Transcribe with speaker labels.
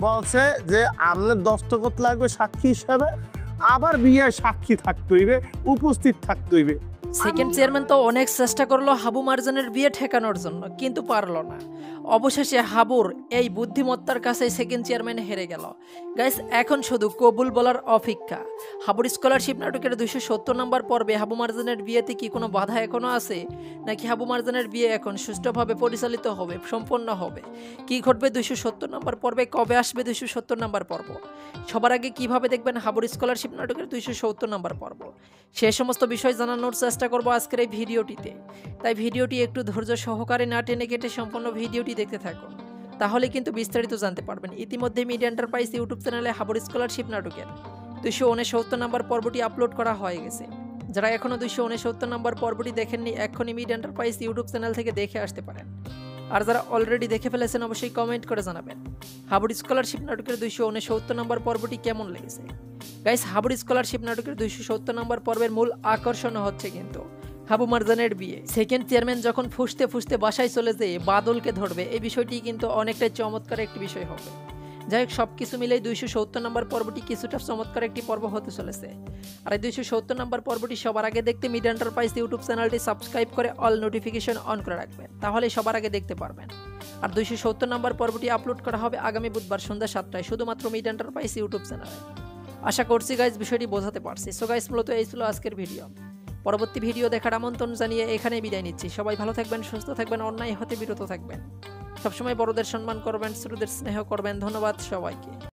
Speaker 1: বলছে যে আপনার দস্তখত লাগবে সাক্ষী হিসাবে, আবার বিয়ে সাক্ষী থাকতে হইবে, উপস্থিত থাকতে হইবে।
Speaker 2: সেকেন্ড চেয়ারম্যান তো অনেক চেষ্টা করলো হাবু মার্জানের বিয়ে ঠেকানোর জন্য, কিন্তু পারলো না। অবশেষে হাবুর এই বুদ্ধিমত্তার কাছে সেকেন্ড চেয়ারম্যান হেরে গেল। গাইস, এখন শুধু কবুল বলার অপেক্ষা। হাবুর স্কলারশিপ নাটকের 270 নম্বর পর্বে হাবু মার্জানের বিয়েতে কি কোনো বাধা এখনো আছে, নাকি হাবু মার্জানের বিয়ে এখন সুষ্ঠুভাবে পরিচালিত হবে, সম্পন্ন হবে? কি ঘটবে 270 নম্বর পর্বে? কবে আসবে 270 নম্বর পর্ব? সবার আগে কিভাবে দেখবেন হাবুর স্কলারশিপ নাটকের 270 নম্বর পর্ব? সে সমস্ত বিষয় জানানোর চেষ্টা করব আজকের এই ভিডিওটিতে। তাই ভিডিওটি একটু ধৈর্য সহকারে না টেনে কেটে সম্পূর্ণ ভিডিওটি দেখতে থাকুন, তাহলে কিন্তু বিস্তারিত জানতে পারবেন। ইতিমধ্যে মিডিয়া এন্টারপ্রাইজ ইউটিউব চ্যানেলে হাবুর স্কলারশিপ নাটকের 269 নম্বর পর্বটি আপলোড করা হয়ে গেছে। যারা এখনও 269 নম্বর পর্বটি দেখেননি, এখনই মিডিয়া এন্টারপ্রাইজ ইউটিউব চ্যানেল থেকে দেখে আসতে পারেন। আর যারা অলরেডি দেখে ফেলেছেন অবশ্যই কমেন্ট করে জানাবেন হাবুর স্কলারশিপ নাটকের 269 নম্বর পর্বটি কেমন লেগেছে। গাইস, হাবুর স্কলারশিপ নাটকের 270 নম্বর পর্বের মূল আকর্ষণ হচ্ছে কিন্তু হাবু মার্জানের বিয়ে। সেকেন্ড চেয়ারম্যান যখন ফুসতে ফুসতে বাসায় চলে যেয়ে বাদলকে ধরবে, এই বিষয়টি কিন্তু অনেকটাই চমৎকার একটি বিষয় হবে। যাই হোক, সবকিছু মিলেই 270 নম্বর পর্বটি কিছুটা চমৎকার একটি পর্ব হতে চলেছে। আর এই 270 নম্বর পর্বটি সবার আগে দেখতে মিডিয়া এন্টারপ্রাইজ ইউটিউব চ্যানেলটি সাবস্ক্রাইব করে অল নোটিফিকেশন অন করে রাখবেন, তাহলে সবার আগে দেখতে পারবেন। আর 270 নম্বর পর্বটি আপলোড করা হবে আগামী বুধবার সন্ধ্যা 7টায় শুধুমাত্র মিডিয়া এন্টারপ্রাইজ ইউটিউব চ্যানেলে। আশা করছি গাইজ বিষয়টি বোঝাতে পারছি। সো গাইজ, মূলত এই ছিল আজকের ভিডিও। পরবর্তী ভিডিও দেখার আমন্ত্রণ জানিয়ে এখানেই বিদায় নিচ্ছি। সবাই ভালো থাকবেন, সুস্থ থাকবেন, অন্যায় হতে বিরত থাকবেন। সবসময় বড়দের সম্মান করবেন, ছোটদের স্নেহ করবেন। ধন্যবাদ সবাইকে।